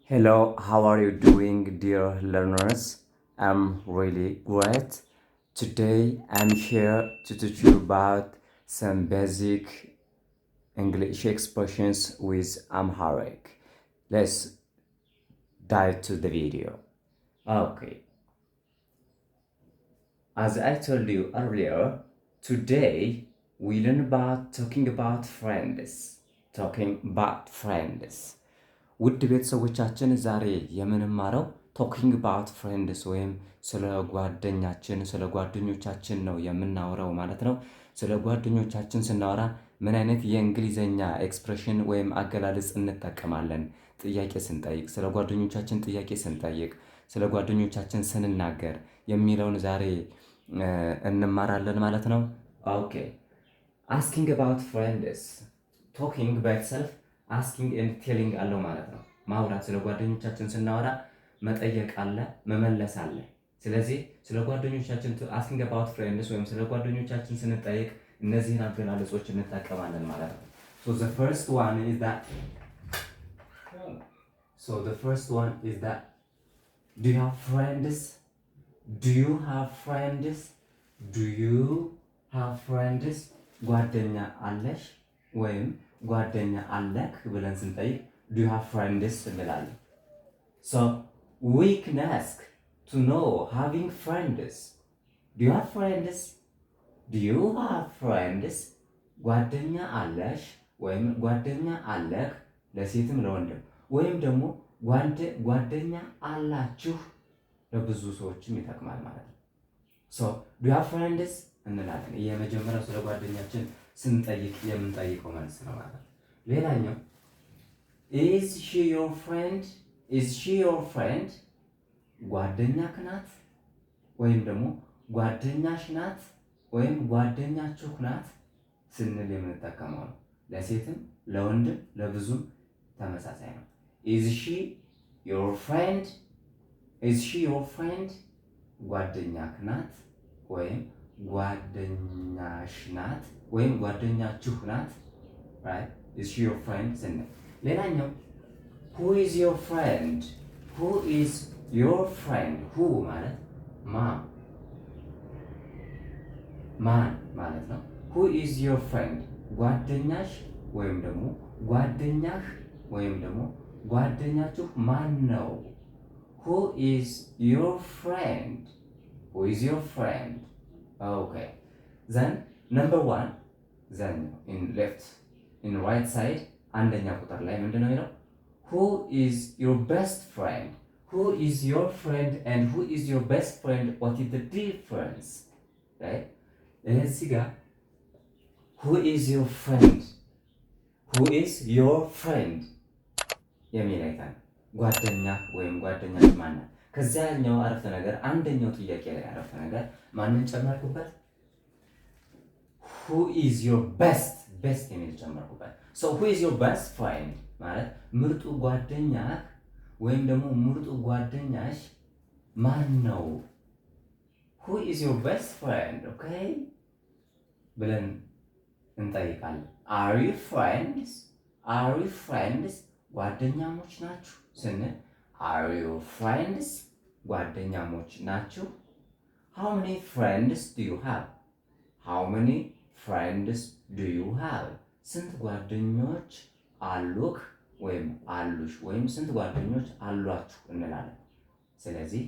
Hello, how are you doing, dear learners? I'm really great. Today I'm here to teach you about some basic English expressions with Amharic. Let's dive to the video. Okay, as I told you earlier, today we learn about talking about friends. ውድ ቤተሰቦቻችን ዛሬ የምንማረው ቶኪንግ አባውት ፍሬንድስ ወይም ስለ ጓደኛችን ስለ ጓደኞቻችን ነው የምናወራው ማለት ነው። ስለ ጓደኞቻችን ስናወራ ምን አይነት የእንግሊዘኛ ኤክስፕሬሽን ወይም አገላለጽ እንጠቀማለን? ጥያቄ ስንጠይቅ፣ ስለ ጓደኞቻችን ጥያቄ ስንጠይቅ፣ ስለ ጓደኞቻችን ስንናገር የሚለውን ዛሬ እንማራለን ማለት ነው። ኦኬ አስኪንግ አባውት ፍሬንድስ ቶኪንግ ባይ ኢትሰልፍ አስኪንግ ኤንድ ቴሊንግ አለው ማለት ነው። ማውራት ስለ ጓደኞቻችን ስናወራ መጠየቅ አለ፣ መመለስ አለ። ስለዚህ ስለ ጓደኞቻችን አስኪንግ አባውት ፍሬንድስ ወይም ስለ ጓደኞቻችን ስንጠይቅ እነዚህን አገላለጾች እንጠቀማለን ማለት ነው። So the first one is that do you have friends? Do you have friends? Do you have friends? ጓደኛ አለሽ ወይም ጓደኛ አለክ ብለን ስንጠይቅ do you have friends እንላለን። So we can ask to know having friends. Do you have friends? Do you have friends? ጓደኛ አለሽ ወይም ጓደኛ አለክ ለሴትም ለወንድም ወይም ደግሞ ጓደኛ አላችሁ ለብዙ ሰዎችም ይጠቅማል ማለት ነው። So do you have friends እንላለን። የመጀመሪያው ስለ ጓደኛችን ስንጠይቅ የምንጠይቀው መልስ ነው ማለት ነው። ሌላኛው is she your friend? is she your friend? ጓደኛክ ናት ወይም ደግሞ ጓደኛሽ ናት ወይም ጓደኛችሁ ናት ስንል የምንጠቀመው ነው። ለሴትም ለወንድም ለብዙም ተመሳሳይ ነው። is she your friend? is she your friend? ጓደኛክ ናት ወይም ጓደኛሽ ናት ወይም ጓደኛችሁ ናት። right? is she your friend ስንል ሌላኛው who is your friend? who is your friend? who ማለት ማን ማለት ነው። who is your friend? ጓደኛሽ ወይም ደግሞ ጓደኛህ ወይም ደግሞ ጓደኛችሁ ማን ነው? who is your friend? who is your friend? okay, then number one, then in left in right side አንደኛ ቁጥር ላይ ምንድን ነው የሚለው? who is your best friend? who is your friend and who is your best friend? what is the difference? right? እዚህ ጋር who is your friend? who is your friend የሚል አይታል ጓደኛ ወይም ጓደኛሽ ማን ነው? ከዚያኛው አረፍተ ነገር አንደኛው ጥያቄ ላይ አረፍተ ነገር ማንን ጨመርኩበት? who is your best የሚል ጨመርኩበት። so who is your best friend ማለት ምርጡ ጓደኛህ ወይም ደግሞ ምርጡ ጓደኛሽ ማን ነው? who is your best friend? okay ብለን እንጠይቃለን። are you friends? are you friends? ጓደኛሞች ናችሁ ስንል are you friends? ጓደኛሞች ናችሁ። how many friends do you have? how many friends do you have? ስንት ጓደኞች አሉክ ወይም አሉሽ ወይም ስንት ጓደኞች አሏችሁ እንላለን። ስለዚህ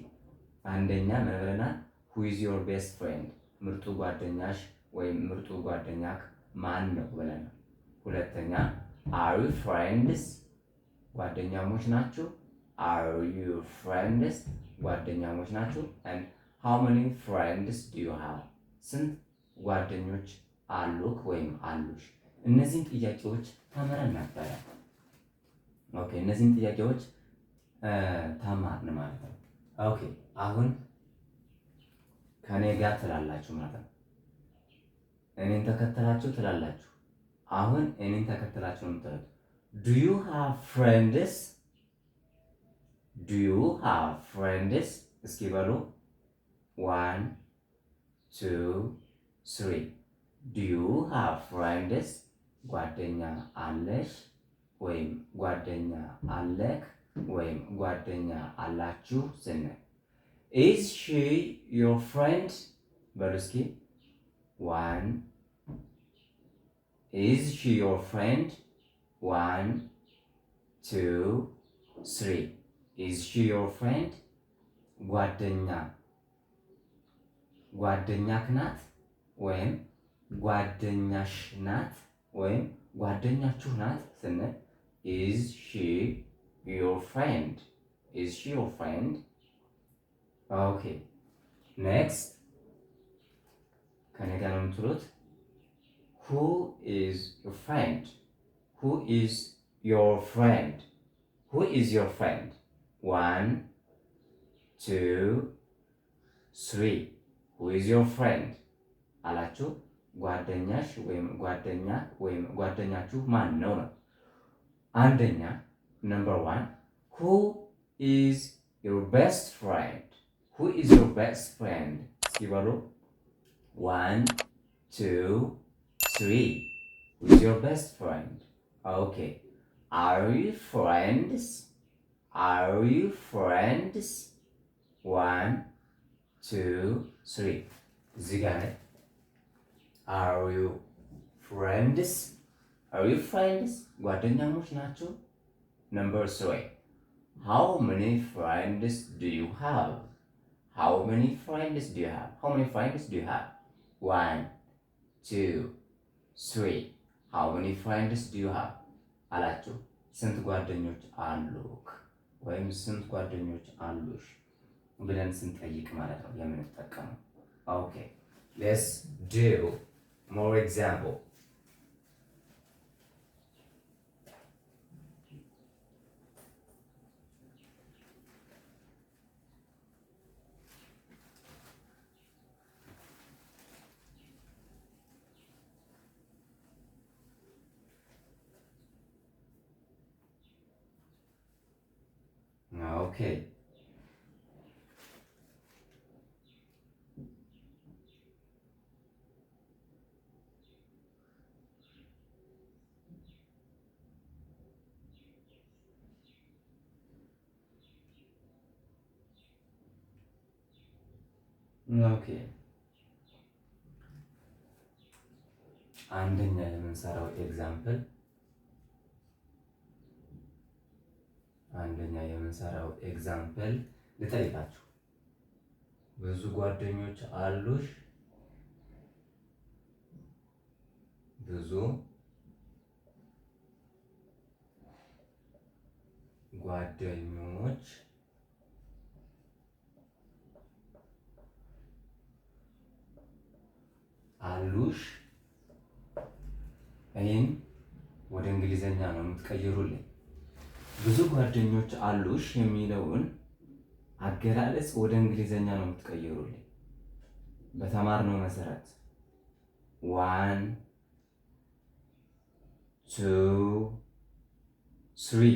አንደኛ ምን ብለናል? who is your best friend? ምርጡ ጓደኛሽ ወይም ምርጡ ጓደኛክ ማን ነው ብለናል። ሁለተኛ are you friends? ጓደኛሞች ናችሁ። are you friends? ጓደኛሞች ናችሁ። and how many friends do you have? ስንት ጓደኞች አሉክ ወይም አሉሽ። እነዚህን ጥያቄዎች ተምረን ነበረ። ኦኬ እነዚህን ጥያቄዎች ተማርን ማለት ነው። ኦኬ አሁን ከኔ ጋር ትላላችሁ ማለት ነው። እኔን ተከተላችሁ ትላላችሁ። አሁን እኔን ተከተላችሁ ነው የምትሉት። do you have friends? do you have friends? እስኪ በሉ 1 2 3 do you have friends? ጓደኛ አለሽ ወይም ጓደኛ አለክ ወይም ጓደኛ አላችሁ ስንል is she your friend በሉ እስኪ 1 is she your friend 1 2 3 is she your friend ጓደኛክ ናት ወይም ጓደኛሽ ናት ወይም ጓደኛችሁ ናት ስንል is she your friend is she your friend okay next ከኔ ጋር ነው የምትሉት who is your friend who is your friend who is your friend 1 2 3 who is your friend አላችሁ ጓደኛሽ ወይም ጓደኛ ወይም ጓደኛችሁ ማን ነው ነው አንደኛ number 1 who is your best friend who is your best friend እስኪ በሉ 1 2 3 who is your best friend okay are you friends 1 2 3 እዚህ ጋር ነኝ are you friends ጓደኛሞች ናችሁ number 3 how many friends do you have 1 2 3 how many friends do you have አላችሁ ስንት ጓደኞች አሉክ ወይም ስንት ጓደኞች አሉሽ ብለን ስንጠይቅ ማለት ነው የምንጠቀመው okay let's do more example okay okay አንደኛ የምንሰራው ኤግዛምፕል ልጠይቃችሁ ብዙ ጓደኞች አሉሽ ብዙ ጓደኞች አሉሽ ይህን ወደ እንግሊዘኛ ነው የምትቀይሩልኝ ብዙ ጓደኞች አሉሽ የሚለውን አገላለጽ ወደ እንግሊዘኛ ነው የምትቀይሩልኝ በተማርነው መሰረት 1 2 3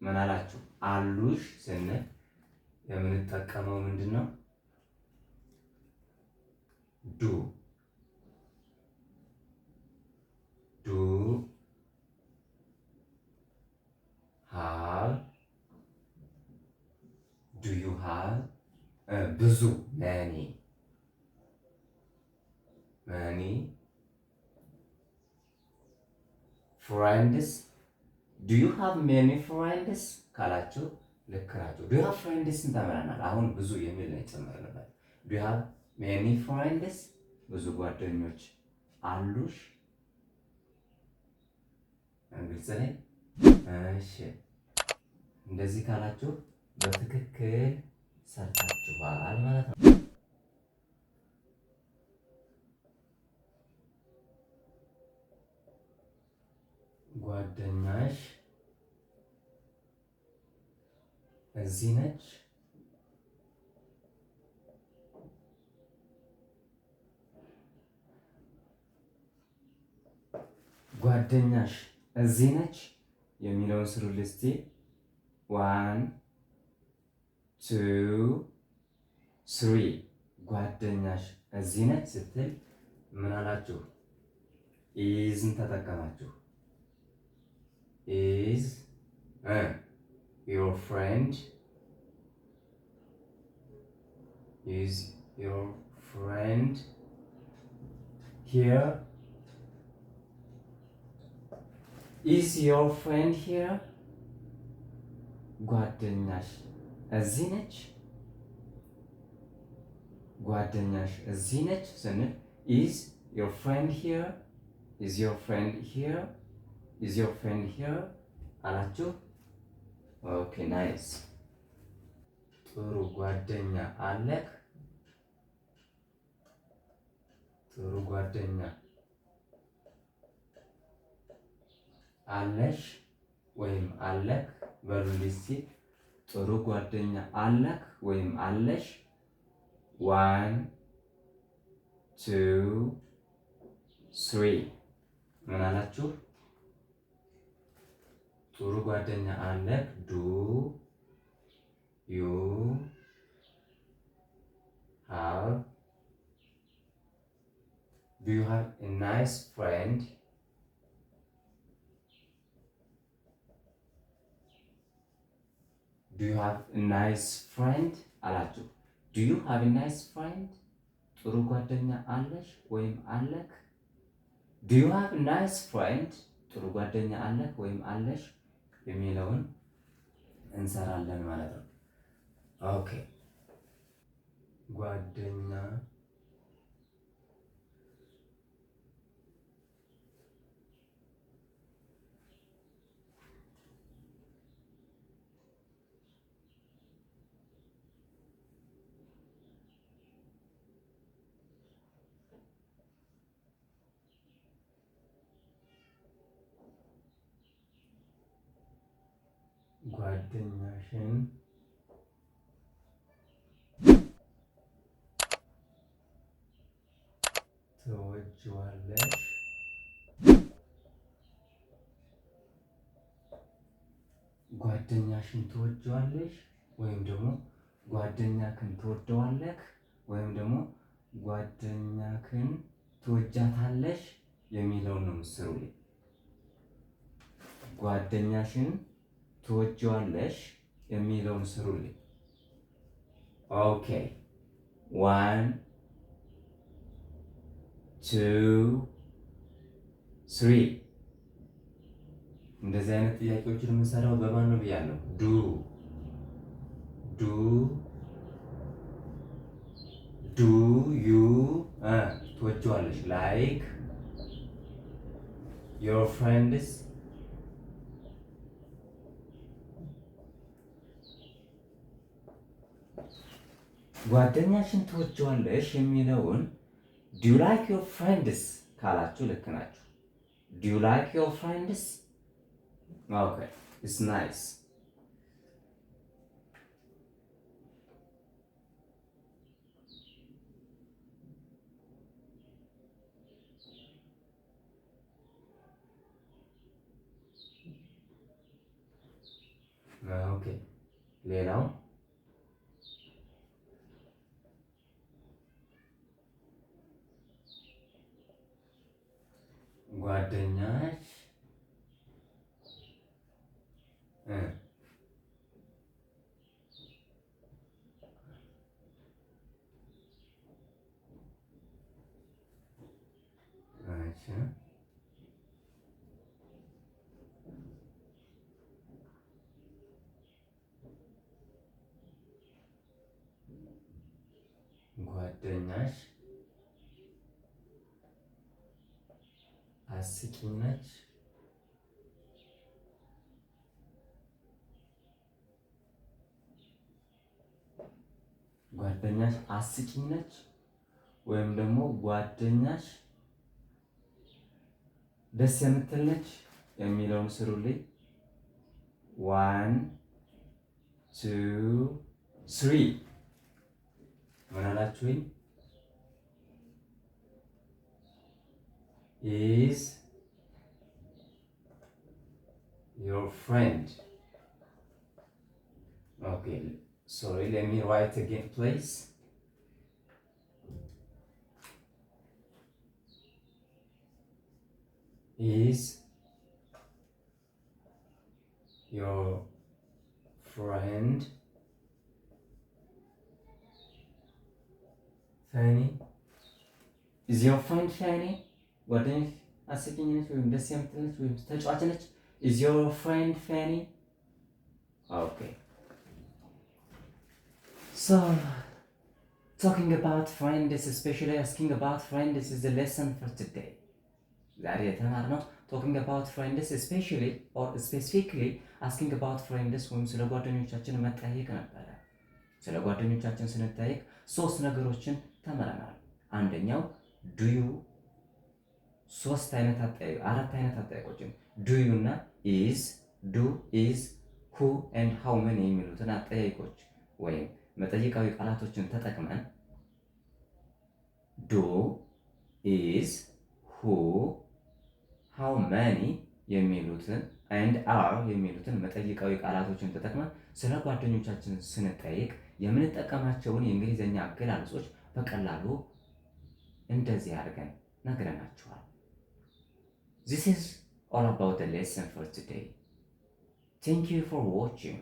ምን አላችሁ አሉሽ ስንል የምንጠቀመው ምንድነው ዱ have do you have ብዙ many friends do you have many friends ካላችሁ ልክ ናችሁ do you have friends ተምረናል አሁን ብዙ የሚል ነው የጨመርንበት do you have many friends ብዙ ጓደኞች አሉሽ ግልጽ ነኝ እሺ እንደዚህ ካላችሁ በትክክል ሰርታችኋል ማለት ነው ጓደኛሽ እዚህ ነች ጓደኛሽ እዚህ ነች የሚለውን ስሩልኝ እስቲ 1 2 3 ጓደኛሽ እዚህ ነች ስትል ምን አላችሁ ኢዝን ተጠቀማችሁ ኢዝ your friend? Is your friend here? Is your friend here? ጓደኛሽ እዚህ ነች? ጓደኛሽ እዚህ ነች ስንል is your friend here? Is your friend here? Is your friend here? አላችሁ? ኦኬ ናይስ። ጥሩ ጓደኛ አለክ? ጥሩ ጓደኛ አለሽ ወይም አለክ በሉልኝ እስኪ። ጥሩ ጓደኛ አለክ ወይም አለሽ? 1 2 3 ምን አላችሁ? ጥሩ ጓደኛ አለክ? ዱ ዩ ሃቭ Do you have a nice friend? Do you have a nice friend? አላችሁ። Do you have a nice friend? ጥሩ ጓደኛ አለሽ ወይም አለክ? Do you have a nice friend? ጥሩ ጓደኛ አለክ ወይም አለሽ የሚለውን እንሰራለን ማለት ነው። ኦኬ ጓደኛ ጓደኛሽን ትወጂዋለሽ? ጓደኛሽን ትወጂዋለሽ ወይም ደግሞ ጓደኛክን ትወደዋለክ ወይም ደግሞ ጓደኛክን ትወጃታለሽ የሚለውን ነው የምትሰሩልኝ። ጓደኛሽን ትወጂዋለሽ የሚለውን ስሩልኝ። ኦኬ 1 2 3 እንደዚህ አይነት ጥያቄዎችን የምንሰራው በማን ነው ብያለሁ? ዱ ዩ ትወጂዋለሽ? ላይክ your friends ጓደኛሽን ትወጂዋለሽ የሚለውን do you like your friends ካላችሁ ልክ ናችሁ። do you like your friends? okay, it's nice. okay, ሌላው ጓደኛሽ ጓደኛሽ አስቂኝ ነች? ጓደኛሽ አስቂኝ ነች ወይም ደግሞ ጓደኛሽ ደስ የምትል ነች የሚለውን ስሩልኝ። 1 2 3 ምን አላችሁኝ? is your friend? okay, sorry, let me write again please. is your friend funny? Is your friend funny? ጓደኛሽ አስቂኝ ነች ወይም ደስ የምትል ነች ወይም ተጫዋች ነች? Is your friend funny? Okay. So, talking about friends, especially asking about friends is the lesson for today. ዛሬ የተማርነው talking about friends especially or specifically asking about friends ወይም ስለ ጓደኞቻችን መጠየቅ ነበረ። ስለ ጓደኞቻችን ስንጠይቅ ሶስት ነገሮችን ተምረናል። አንደኛው do you አራት አይነት አጠያየቆችን do you እና is do is who and how many የሚሉትን አጠያየቆች ወይም መጠይቃዊ ቃላቶችን ተጠቅመን do is who how many የሚሉትን and are የሚሉትን መጠይቃዊ ቃላቶችን ተጠቅመን ስለ ጓደኞቻችን ስንጠይቅ የምንጠቀማቸውን የእንግሊዝኛ አገላለጾች በቀላሉ እንደዚህ አድርገን ነግረናችኋል። This is all about the lesson for today. Thank you for watching.